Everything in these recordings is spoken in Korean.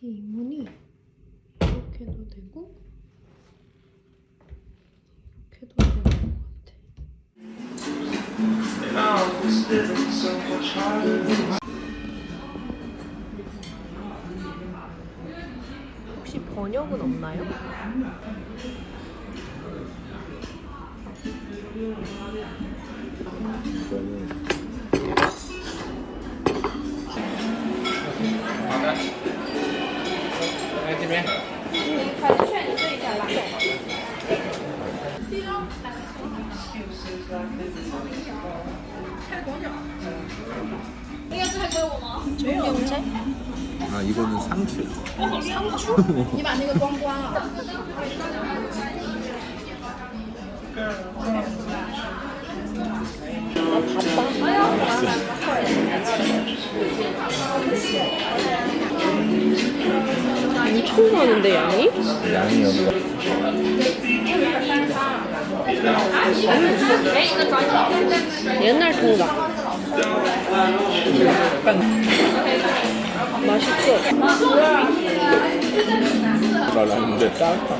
이 이문이 이렇게도 되고 이렇게도 되는 것 같아. 혹시 번역은 없나요? 청경채? 아 이거는 상추. 상추? 엄청 많은데 양이? 양이 여기가. 옛날 통닭. 맛있어. 말랐는데 따뜻한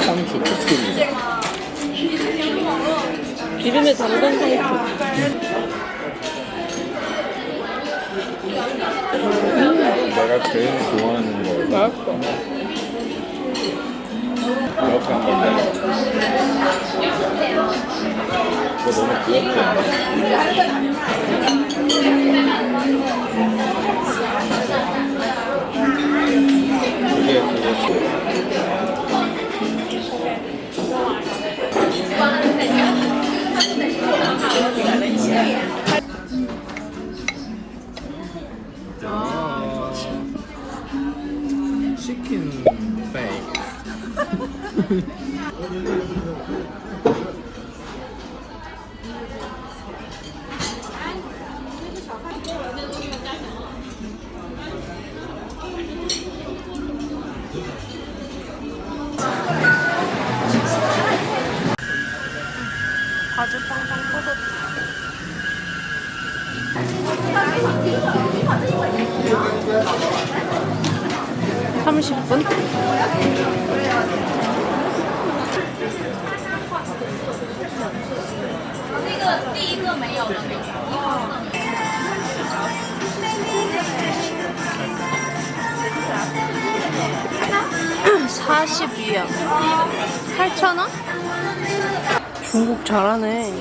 상추 특급이. 기름에 담근 상추. 내가 제일 좋아하는 거. 맛있어. 이렇게 한 건데. 이거 너무 귀엽지 않아? 치킨 페이크. 바지 빵빵 터졌다. 30분? 얼마씩이야? 8,000원? 중국 잘하네.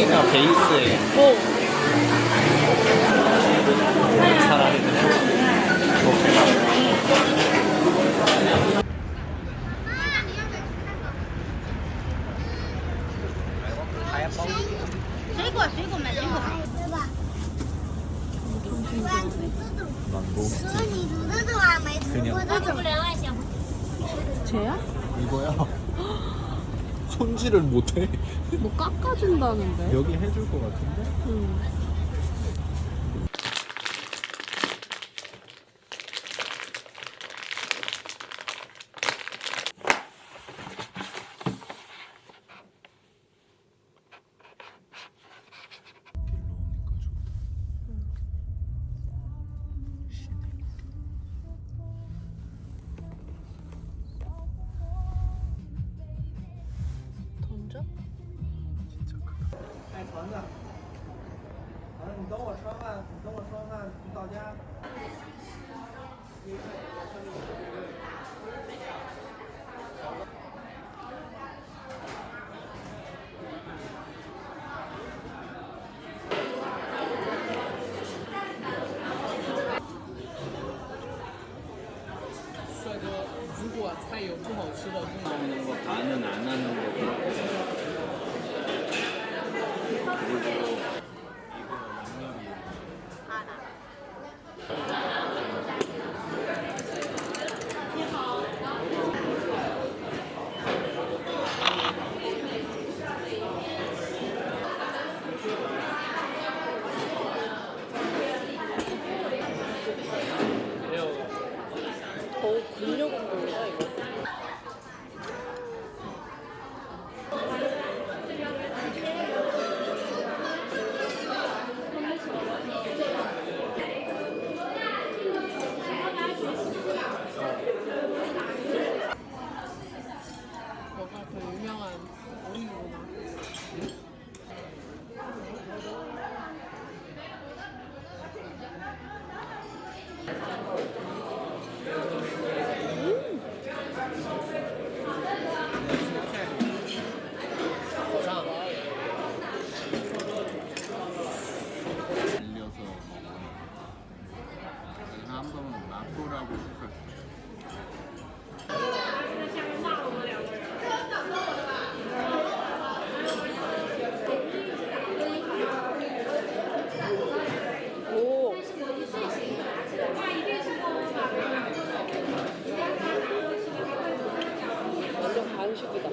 치가 베이스에 어. 차라리 그냥 이렇게 水果买水果，对吧？所以你读这种啊，没读过这种。 쟤야? 이거야. 손질을 못해. 뭐 깎아준다는데? 여기 해줄 것 같은데? 응. 던져? 买团子。你等我吃完饭，你等我吃完饭，你到家。帅哥，如果菜有不好吃的，不能 먹는 거 반은 안 하는 거 그리고 근력 운동이야 이거. 너가 그 유명한 오리구나. 알려서 한 번은 마포라고 오. 완전 간식이다.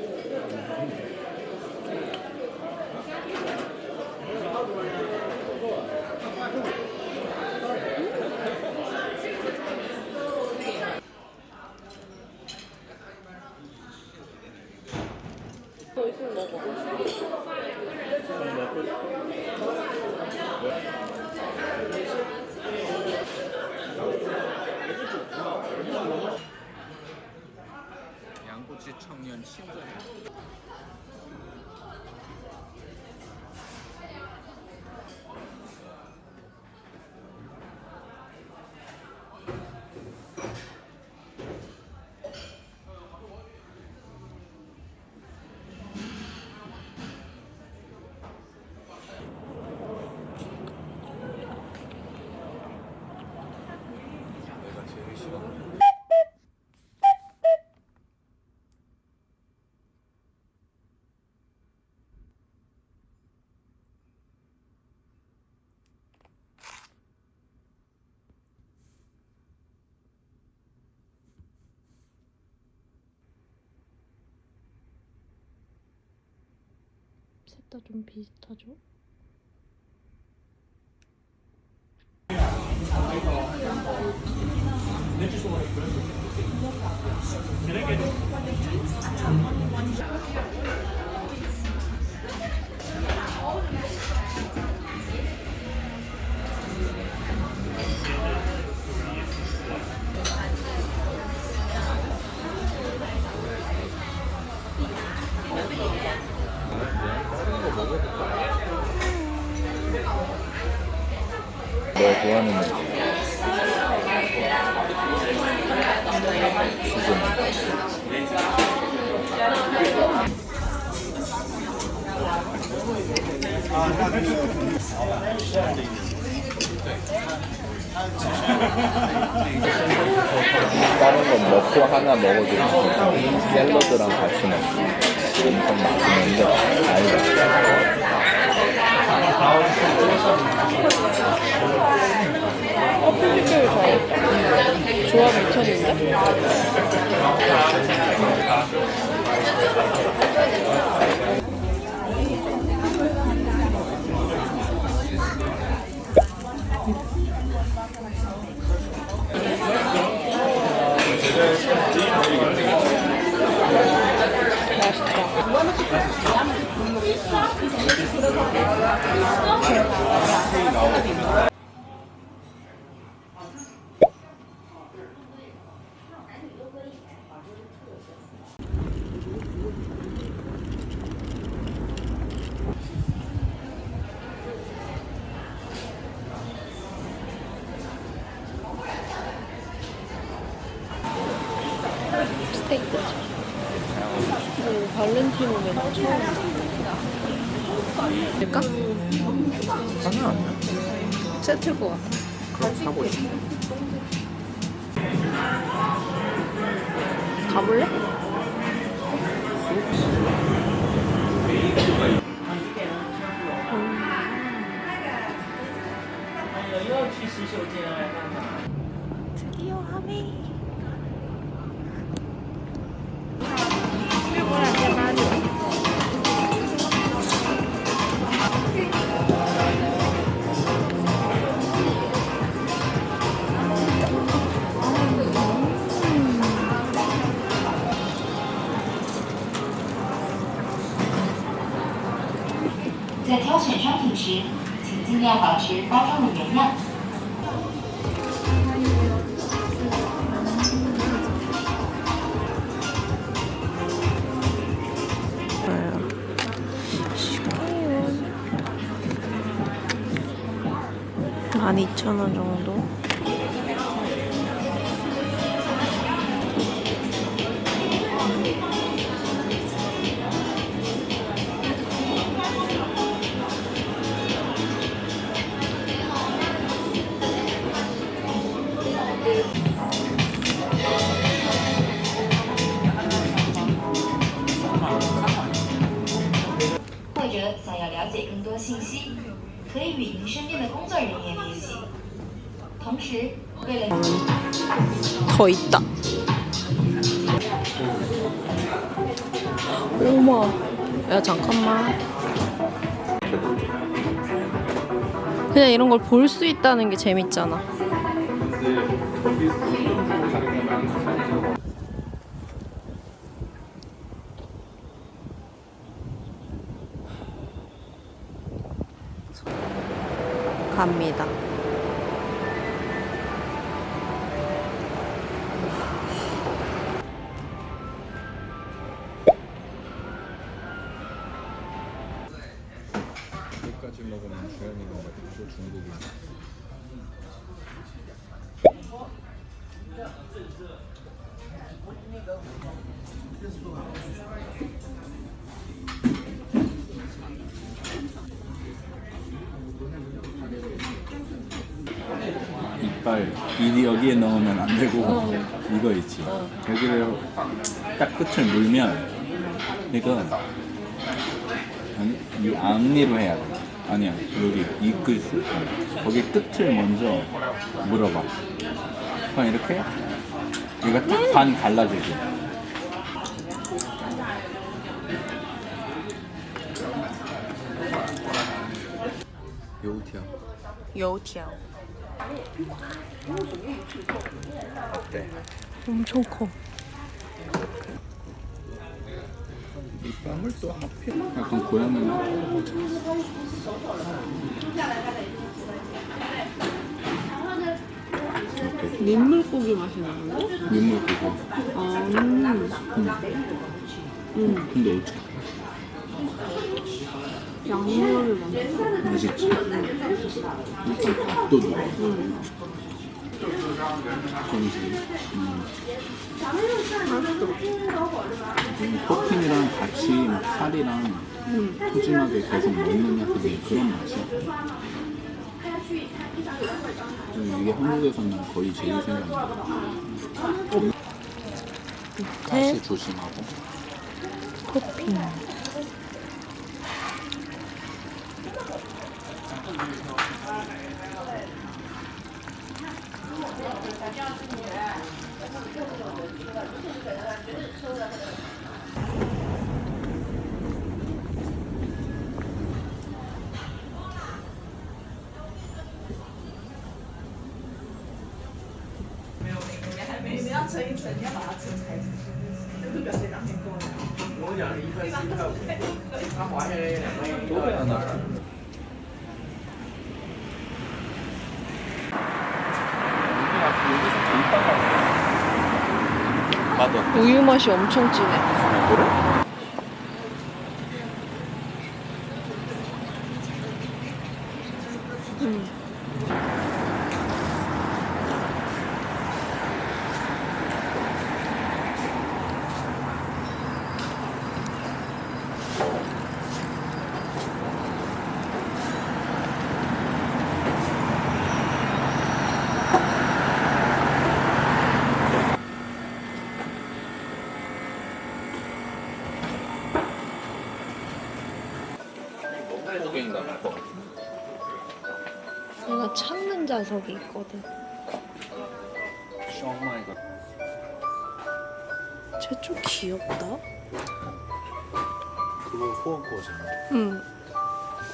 더 있으면 먹어. 양꼬치 청년 친절해. 내가 제일 싫어하는 셋 다 좀 비슷하죠? 너 좋아하는 거. 다른 건 먹고 하나 먹어도 샐러드랑 같이 먹고 엄청 맛있는데 아니다. 커플리를 잘 조합 미쳤는데? 스테이크죠. 발렌티노 메뉴 처음. 될까? 하나 아니야? 세트일 것 같아. 사고 있어. 가볼래? 드디어 하메.在挑选商品时，请尽量保持包装的原样。 12,000원 정도?或者想要了解更多信息，可以与您身边的工作人员联系。同时，为了 더 있다. 어머. 야, 잠깐만. 그냥 이런 걸 볼 수 있다는 게 재밌잖아. 갑니다. 여기까지 먹으면 주현이가 또 중국이야. 이빨 여기에 넣으면 안 되고 이거 있지. 여기를 딱 끝을 물면 이거 이 앞니로 해야 돼. 아니야 여기 이 끝 거기 끝을 먼저 물어봐. 그럼 이렇게 얘가 딱 반 갈라지지. 요우티야. 油条 어때? 엄청 커. 이 빵을 또 하필 약간 고양이나 민물고기 맛이 나는데? 민물고기. 근데 어떻게 양념을 만들어. 맛있지? 일단 밥도 좋아. 점심. 토핑이랑 같이 막 살이랑 푸짐하게 계속 먹는 약간 그런 맛이야. 이게 한국에서는 거의 제일 생각나. 다시 조심하고. 토핑. 맞아. 우유 맛이 엄청 진해. 그래? 한국인가 봐. 내가 찾는 좌석이 있거든. 셔마이가. 쟤 좀 귀엽다. 그거 후원거잖아. 응.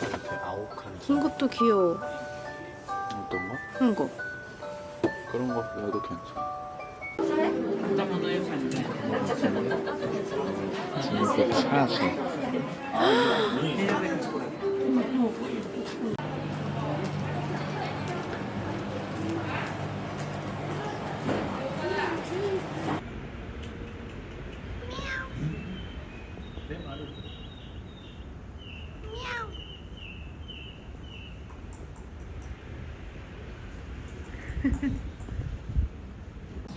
이렇게 아욱한. 이것도 귀여워. 어떤 거? 이거. 그런 거 써도 괜찮아. 중국 차수.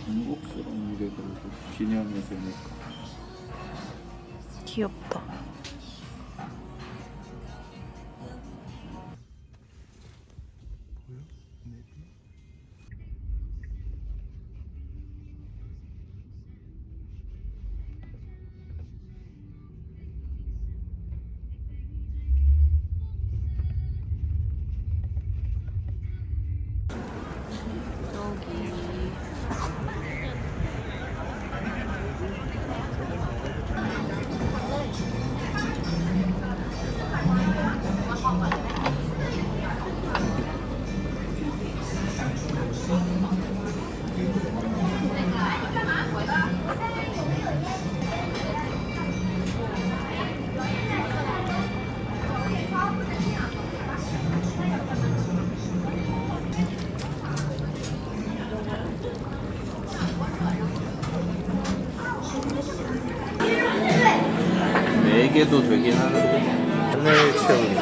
중국스러운 게 그래도 기념이 되니까. 귀엽다. 네 개도 되긴 하는데. 마늘 칠리,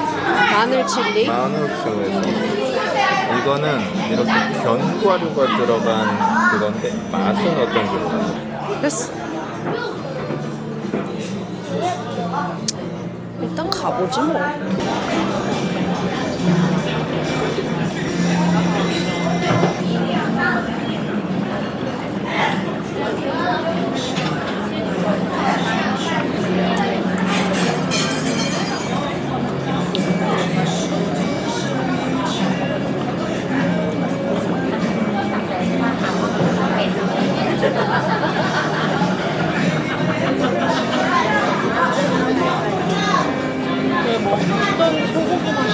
마늘 칠리? 마늘 칠리에서 이거는 이렇게 견과류가 들어간 그건데 맛은 어떤지 몰라요. 됐어. 일단 가보지 뭐. 왜 먹던 소고기만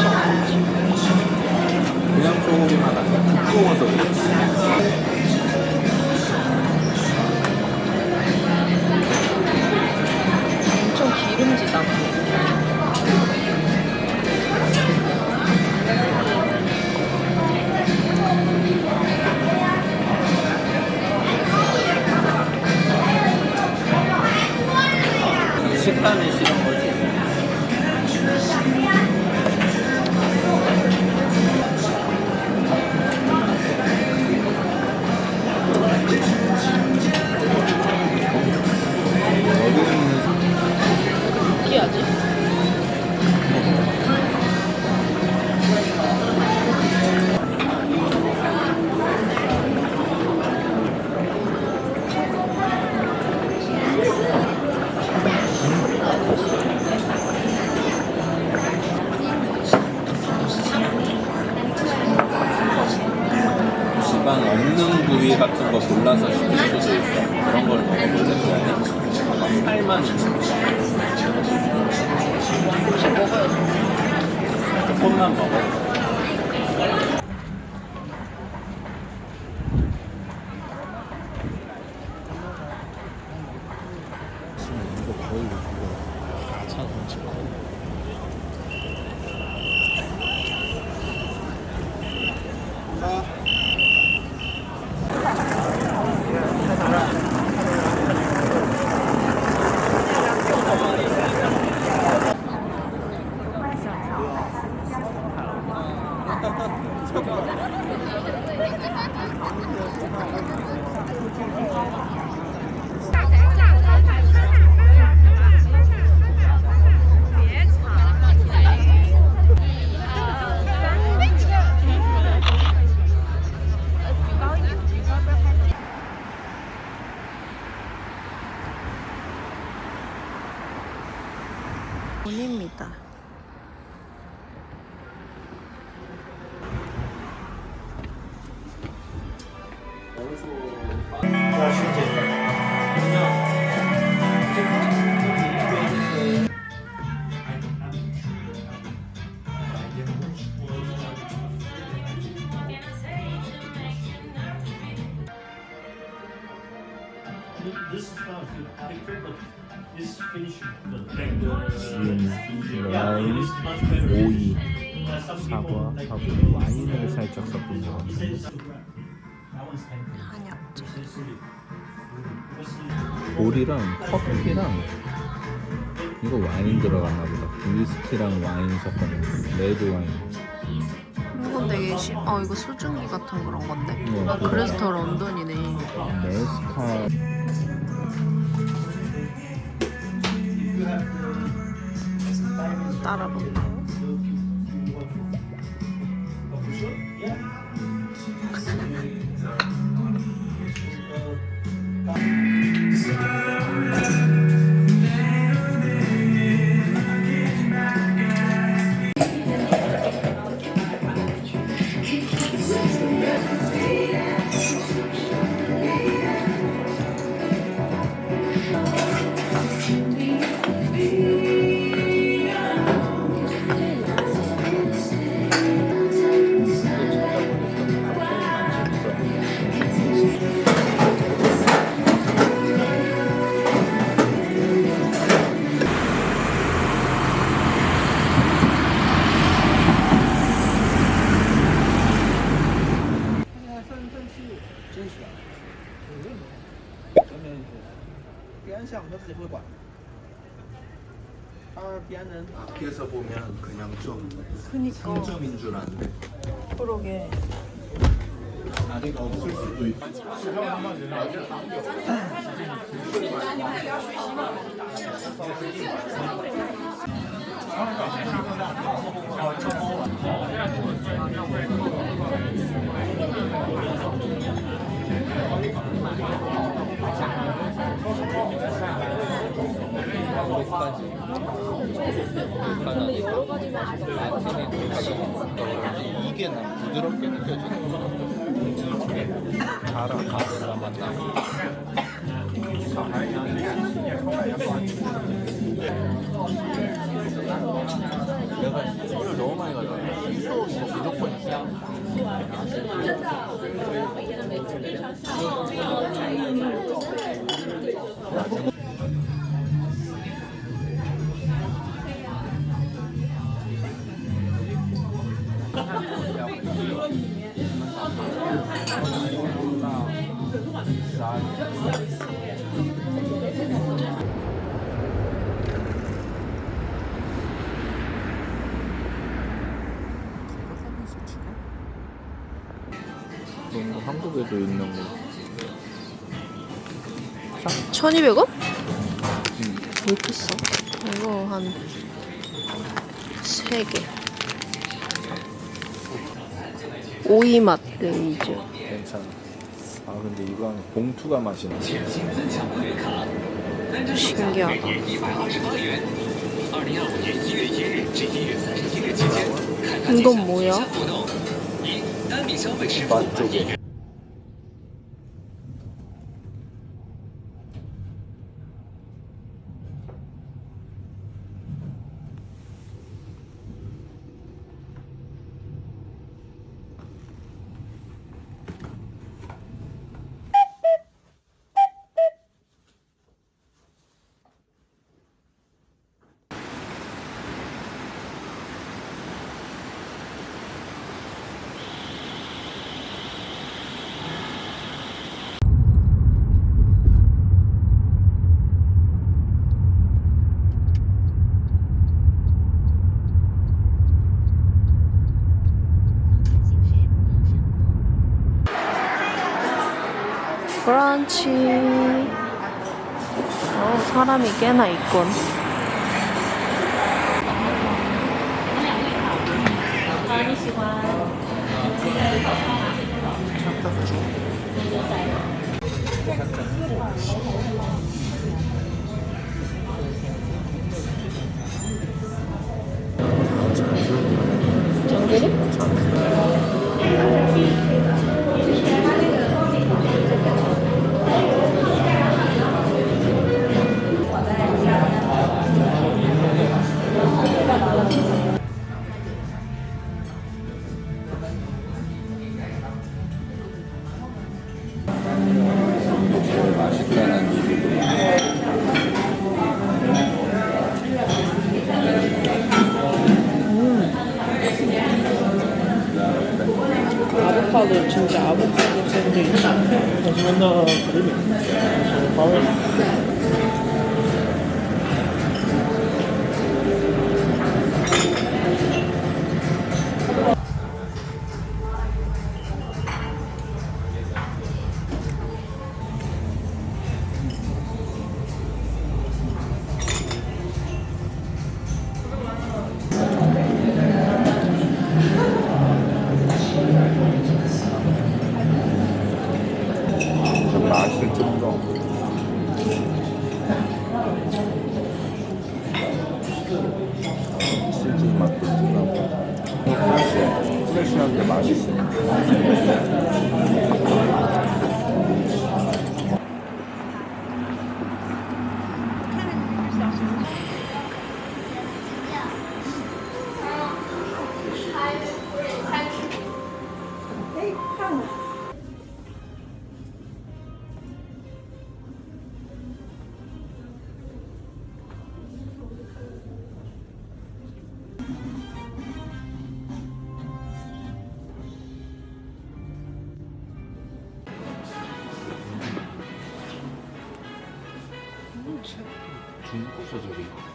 식감이 싫은 거지. 느끼하지? 지방 없는 부위 같은 거 골라서 시킬 수도 있어. 그런 걸 먹어볼래? 살만 있는 거. 혹시 먹어야 돼? 조금만 먹어. 돈입니다. This is not a picture, but this fish, the 라임, 오이, 사과하고 와인을 살짝 섞은 것 같아요. 한약재. 볼이랑 커피랑 이거 와인 들어갔나 보다. 위스키랑 와인 섞은 레드 와인. 이건 되게 이거 수증기 같은 그런 건데? 네, 그래서 더 런던이네. 메스카. 따라 볼까요? 밖에서 보면 그냥 좀 그니까. 상점인 줄 아는데 그러게. 자리가 없을 수도 있고. 근데 여러 가지 맛이 이게 난 부드럽게 느껴지는 거야. 달아, 가루랑 만나면. 내가 술을 너무 많이 가져와. 시소 이거 무조건 있어. 한국에도 있는 거. 1,200원? 왜 이렇게 싸? 이거 한 3개. 오이맛 레이저. 괜찮아. 아 근데 이건 봉투가 맛있네. 신기하다. 이건 뭐야? 맛조개. 브런치. 사람이 꽤나 있군. 제일 맛있다는 이유로. 아보카도 진짜 아보카도 샌드위치. 맛을 좀 더. 치즈 맛도 좀 나고. 프레시한데 맛있어. 중국 서적이.